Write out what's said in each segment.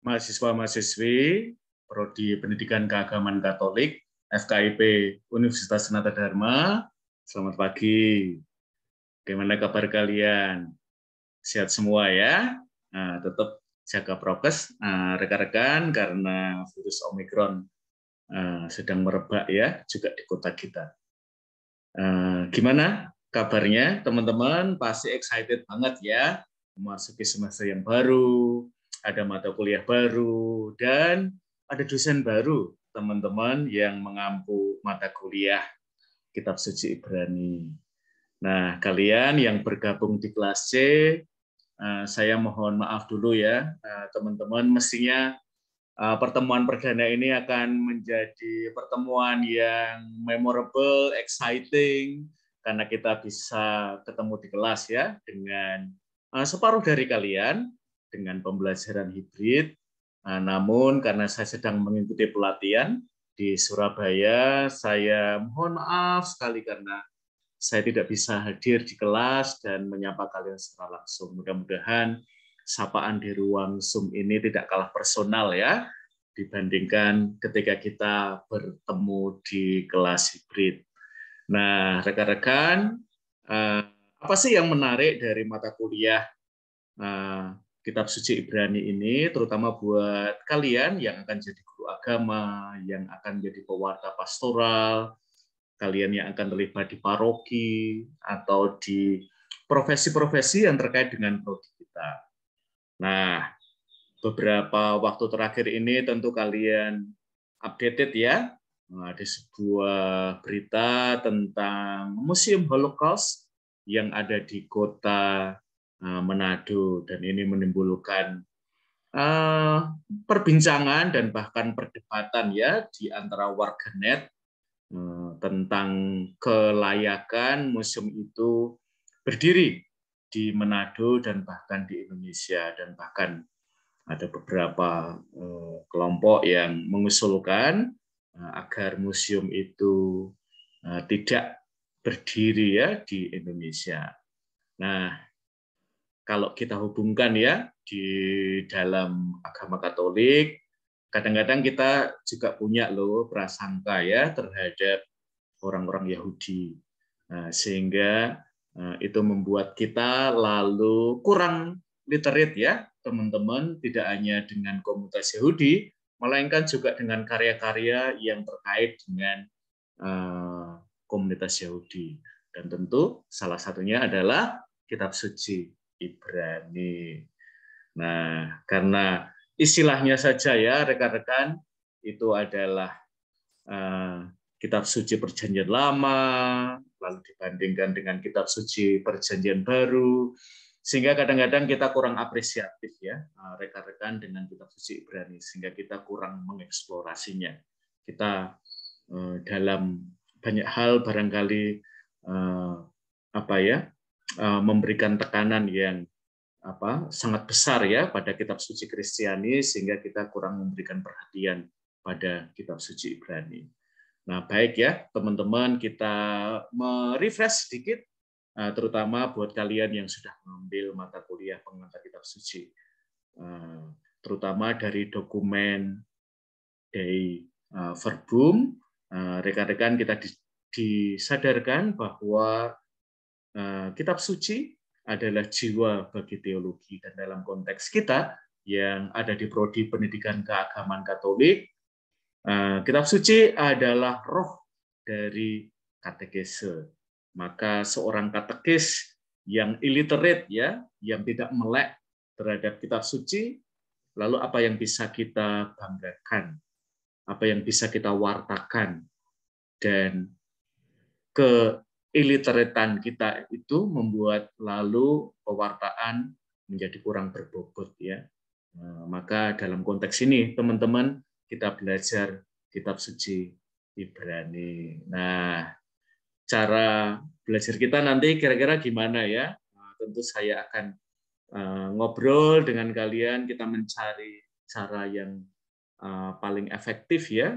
mahasiswa-mahasiswi Prodi Pendidikan Keagamaan Katolik FKIP Universitas Sanata Dharma. Selamat pagi. Bagaimana kabar kalian? Sehat semua ya? Tetap jaga prokes rekan-rekan karena virus Omikron sedang merebak ya juga di kota kita. Gimana kabarnya teman-teman? Pasti excited banget ya memasuki semester yang baru, ada mata kuliah baru, dan ada dosen baru teman-teman yang mengampu mata kuliah Kitab Suci Ibrani. Nah, kalian yang bergabung di kelas C, saya mohon maaf dulu ya teman-teman, mestinya pertemuan perdana ini akan menjadi pertemuan yang memorable, exciting, karena kita bisa ketemu di kelas ya dengan separuh dari kalian dengan pembelajaran hibrid. Namun karena saya sedang mengikuti pelatihan di Surabaya, saya mohon maaf sekali karena saya tidak bisa hadir di kelas dan menyapa kalian secara langsung. Mudah-mudahan sapaan di ruang Zoom ini tidak kalah personal ya dibandingkan ketika kita bertemu di kelas hibrid. Nah, rekan-rekan, apa sih yang menarik dari mata kuliah Kitab Suci Ibrani ini, terutama buat kalian yang akan jadi guru agama, yang akan jadi pewarta pastoral, kalian yang akan terlibat di paroki atau di profesi-profesi yang terkait dengan prodi kita. Nah, beberapa waktu terakhir ini tentu kalian updated ya. Ada sebuah berita tentang Museum Holocaust yang ada di kota Manado, dan ini menimbulkan perbincangan dan bahkan perdebatan ya di antara warganet tentang kelayakan museum itu berdiri di Manado dan bahkan di Indonesia, dan bahkan ada beberapa kelompok yang mengusulkan agar museum itu tidak berdiri ya di Indonesia. Nah, kalau kita hubungkan ya di dalam agama Katolik, kadang-kadang kita juga punya loh prasangka ya terhadap orang-orang Yahudi, sehingga itu membuat kita lalu kurang literate ya teman-teman, tidak hanya dengan komunitas Yahudi, melainkan juga dengan karya-karya yang terkait dengan komunitas Yahudi. Dan tentu salah satunya adalah Kitab Suci Ibrani. Nah, karena istilahnya saja ya rekan-rekan, itu adalah Kitab Suci Perjanjian Lama, lalu dibandingkan dengan Kitab Suci Perjanjian Baru, sehingga kadang-kadang kita kurang apresiatif ya rekan-rekan dengan Kitab Suci Ibrani, sehingga kita kurang mengeksplorasinya. Kita dalam banyak hal barangkali memberikan tekanan yang sangat besar ya pada Kitab Suci Kristiani, sehingga kita kurang memberikan perhatian pada Kitab Suci Ibrani. Nah, baik ya teman-teman, kita merefresh sedikit, terutama buat kalian yang sudah mengambil mata kuliah pengantar Kitab Suci, terutama dari dokumen Dei Verbum. Rekan-rekan kita disadarkan bahwa Kitab Suci adalah jiwa bagi teologi, dan dalam konteks kita yang ada di Prodi Pendidikan Keagamaan Katolik, Kitab Suci adalah roh dari katekese. Maka seorang katekis yang illiterate ya, yang tidak melek terhadap Kitab Suci, lalu apa yang bisa kita banggakan, apa yang bisa kita wartakan, dan keiliteretan kita itu membuat lalu pewartaan menjadi kurang berbobot ya. Maka dalam konteks ini teman-teman, kita belajar Kitab Suci Ibrani. Nah, cara belajar kita nanti kira-kira gimana ya? Tentu saya akan ngobrol dengan kalian, kita mencari cara yang paling efektif ya.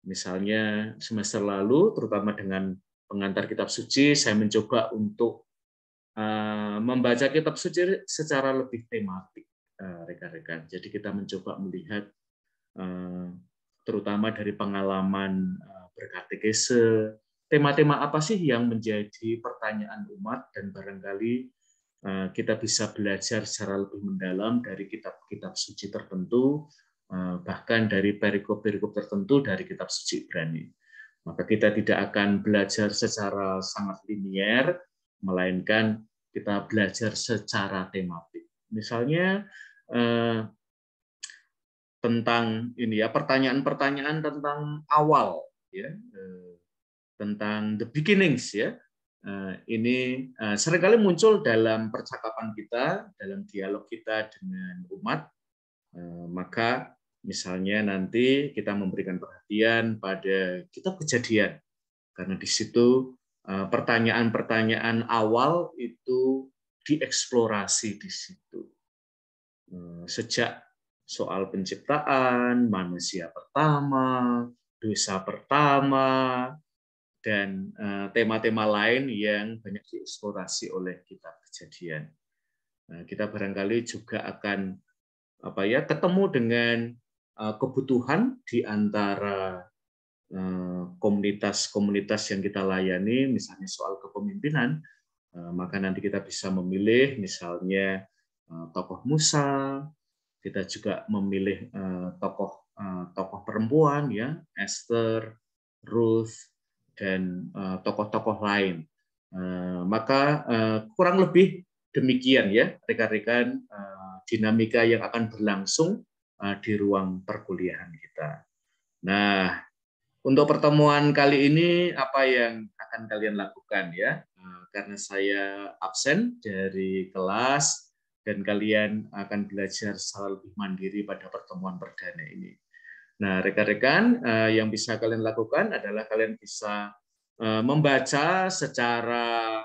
Misalnya semester lalu, terutama dengan pengantar Kitab Suci, saya mencoba untuk membaca Kitab Suci secara lebih tematik. rekan-rekan. Jadi kita mencoba melihat terutama dari pengalaman berkatekese, tema-tema apa sih yang menjadi pertanyaan umat, dan barangkali kita bisa belajar secara lebih mendalam dari kitab-kitab suci tertentu, bahkan dari perikop-perikop tertentu dari kitab suci Ibrani. Maka kita tidak akan belajar secara sangat linier, melainkan kita belajar secara tematik. Misalnya tentang ini ya, pertanyaan-pertanyaan tentang awal ya, tentang the beginnings ya. Ini seringkali muncul dalam percakapan kita, dalam dialog kita dengan umat. Maka misalnya nanti kita memberikan perhatian pada kitab Kejadian, karena di situ pertanyaan-pertanyaan awal itu dieksplorasi di situ. Sejak soal penciptaan, manusia pertama, dosa pertama, dan tema-tema lain yang banyak dieksplorasi oleh kitab Kejadian. Kita barangkali juga akan ketemu dengan kebutuhan di antara komunitas-komunitas yang kita layani, misalnya soal kepemimpinan, maka nanti kita bisa memilih misalnya tokoh Musa, kita juga memilih tokoh perempuan ya, Esther, Ruth, dan tokoh-tokoh lain. Maka kurang lebih demikian ya rekan-rekan dinamika yang akan berlangsung di ruang perkuliahan kita. Nah, untuk pertemuan kali ini apa yang akan kalian lakukan ya? Karena saya absen dari kelas dan kalian akan belajar secara lebih mandiri pada pertemuan perdana ini. Nah, rekan-rekan, yang bisa kalian lakukan adalah kalian bisa membaca secara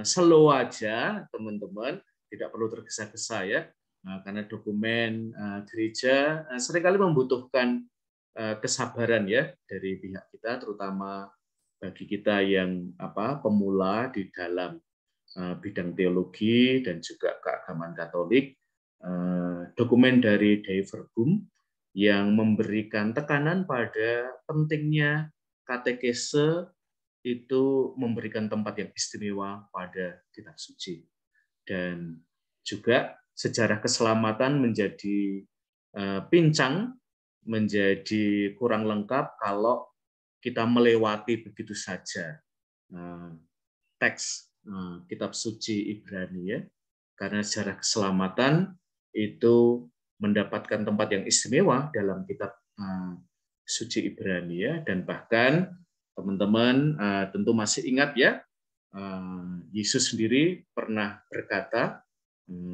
slow aja, teman-teman, tidak perlu tergesa-gesa ya, karena dokumen gereja seringkali membutuhkan kesabaran ya dari pihak kita, terutama bagi kita yang pemula di dalam bidang teologi dan juga keagamaan Katolik. Dokumen dari Dei Verbum yang memberikan tekanan pada pentingnya katekese itu memberikan tempat yang istimewa pada kitab suci. Dan juga sejarah keselamatan menjadi pincang, menjadi kurang lengkap kalau kita melewati begitu saja teks kitab suci Ibrani ya. Karena sejarah keselamatan itu mendapatkan tempat yang istimewa dalam kitab suci Ibrani ya, dan bahkan teman-teman tentu masih ingat ya, Yesus sendiri pernah berkata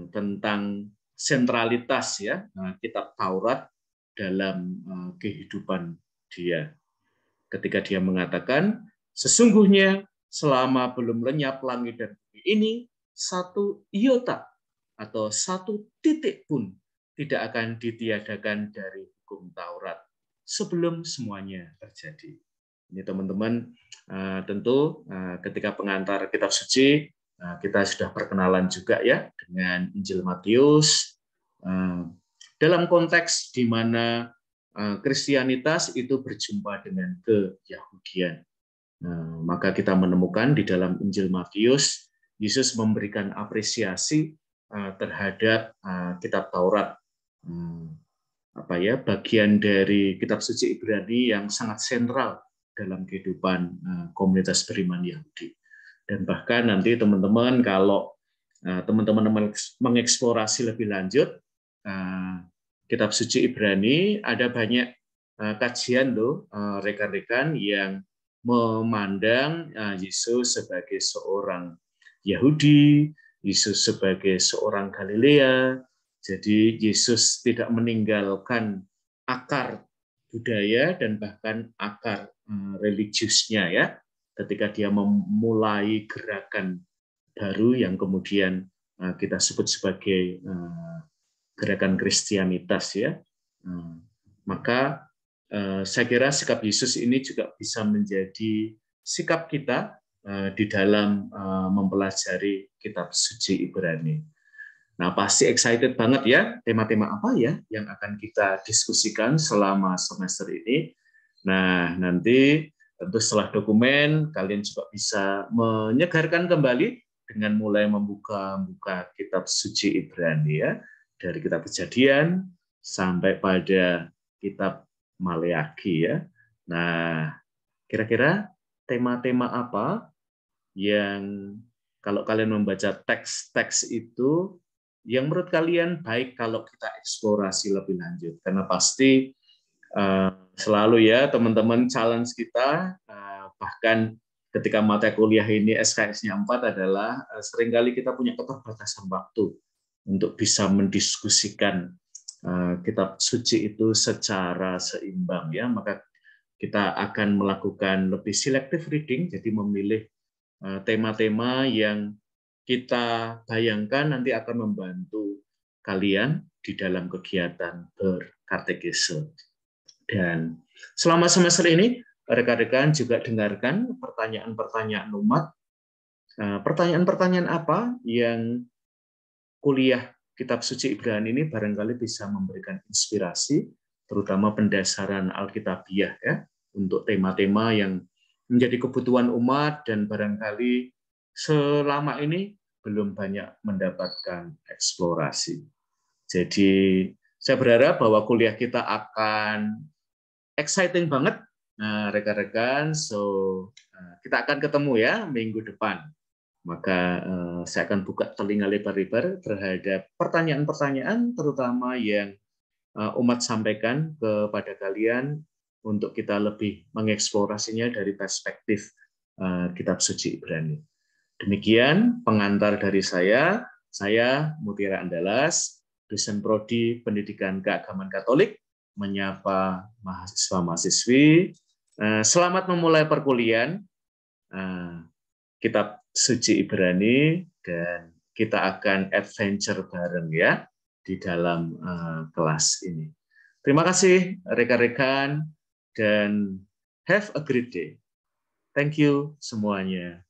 tentang sentralitas ya kitab Taurat dalam kehidupan dia. Ketika dia mengatakan, sesungguhnya selama belum lenyap langit dan bumi ini, satu iota atau satu titik pun tidak akan ditiadakan dari hukum Taurat sebelum semuanya terjadi. Ini teman-teman, tentu ketika pengantar kitab suci, kita sudah perkenalan juga ya dengan Injil Matius, dalam konteks di mana Kristianitas itu berjumpa dengan keyahudian. Maka kita menemukan di dalam Injil Matius, Yesus memberikan apresiasi terhadap kitab Taurat, bagian dari kitab suci Ibrani yang sangat sentral dalam kehidupan komunitas beriman Yahudi. Dan bahkan nanti teman-teman kalau teman-teman mengeksplorasi lebih lanjut kitab suci Ibrani, ada banyak kajian loh rekan-rekan yang memandang Yesus sebagai seorang Yahudi, Yesus sebagai seorang Galilea. Jadi Yesus tidak meninggalkan akar budaya dan bahkan akar religiusnya ya, ketika dia memulai gerakan baru yang kemudian kita sebut sebagai gerakan Kristianitas ya. Maka saya kira sikap Yesus ini juga bisa menjadi sikap kita di dalam mempelajari kitab suci Ibrani. Nah, pasti excited banget ya, tema-tema apa ya yang akan kita diskusikan selama semester ini. Nah, nanti tentu setelah dokumen, kalian juga bisa menyegarkan kembali dengan mulai membuka kitab suci Ibrani ya, dari kitab Kejadian sampai pada kitab Maleakhi ya. Nah, kira-kira tema-tema apa yang kalau kalian membaca teks-teks itu yang menurut kalian baik kalau kita eksplorasi lebih lanjut, karena pasti selalu ya teman-teman challenge kita, bahkan ketika mata kuliah ini SKS-nya 4 adalah seringkali kita punya keterbatasan waktu untuk bisa mendiskusikan kitab suci itu secara seimbang ya, maka kita akan melakukan lebih selective reading, jadi memilih tema-tema yang kita bayangkan nanti akan membantu kalian di dalam kegiatan berkatekese. Dan selama semester ini, rekan-rekan juga dengarkan pertanyaan-pertanyaan umat. Pertanyaan-pertanyaan apa yang kuliah Kitab Suci Ibrani ini barangkali bisa memberikan inspirasi, terutama pendasaran Alkitabiah ya, untuk tema-tema yang menjadi kebutuhan umat dan barangkali selama ini belum banyak mendapatkan eksplorasi. Jadi saya berharap bahwa kuliah kita akan exciting banget, rekan-rekan. So kita akan ketemu ya minggu depan. Maka saya akan buka telinga lebar-lebar terhadap pertanyaan-pertanyaan, terutama yang umat sampaikan kepada kalian untuk kita lebih mengeksplorasinya dari perspektif Kitab Suci Ibrani. Demikian pengantar dari saya Mutiara Andalas, dosen prodi Pendidikan Keagamaan Katolik, menyapa mahasiswa-mahasiswi. Selamat memulai perkuliahan Kitab Suci Ibrani, dan kita akan adventure bareng ya di dalam kelas ini. Terima kasih rekan-rekan dan have a great day. Thank you semuanya.